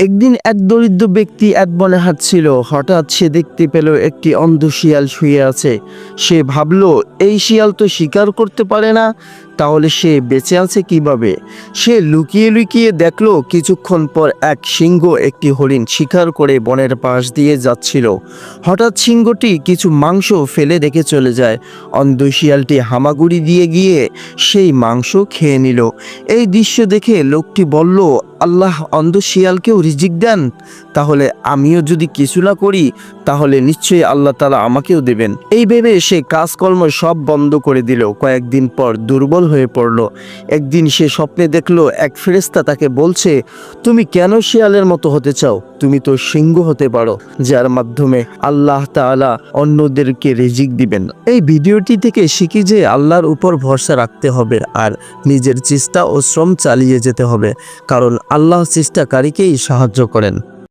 একদিন এক দরিদ্র ব্যক্তি এক বনে হাঁটছিল। হঠাৎ সে দেখতে পেল একটি অন্ধ শিয়াল শুয়ে আছে। সে ভাবল, এই শিয়াল তো শিকার করতে পারে না, তাহলে সে বেঁচে আছে কিভাবে? সে লুকিয়ে লুকিয়ে দেখলো কিছুক্ষণ পর এক সিংহ একটি হরিণ শিকার করে বনের পাশ দিয়ে যাচ্ছিল। হঠাৎ সিংহটি কিছু মাংস ফেলে রেখে চলে যায়। অন্ধ শিয়ালটি হামাগুড়ি দিয়ে গিয়ে সেই মাংস খেয়ে নিল। এই দৃশ্য দেখে লোকটি বলল, আল্লাহ অন্ধ শিয়ালকেও রিজিক দেন, তাহলে আমিও যদি কিছু না করি তাহলে নিশ্চয়ই আল্লাহ তাআলা আমাকেও দেবেন। এই ভেবে সে কাজকর্ম সব বন্ধ করে দিল। কয়েকদিন পর দুর্বল হয়ে পড়ল। একদিন সে স্বপ্নে দেখলো এক ফেরেশতা তাকে বলছে, তুমি কেন শিয়ালের মতো হতে চাও? তুমি তো সিংহ হতে পারো, যার মাধ্যমে আল্লাহ তাআলা অন্যদেরকে রিজিক দিবেন। এই ভিডিওটি থেকে শিখি যে আল্লাহর উপর ভরসা রাখতে হবে আর নিজের চেষ্টা ও শ্রম চালিয়ে যেতে হবে, কারণ আল্লাহ চেষ্টাকারীকেই সাহায্য করেন।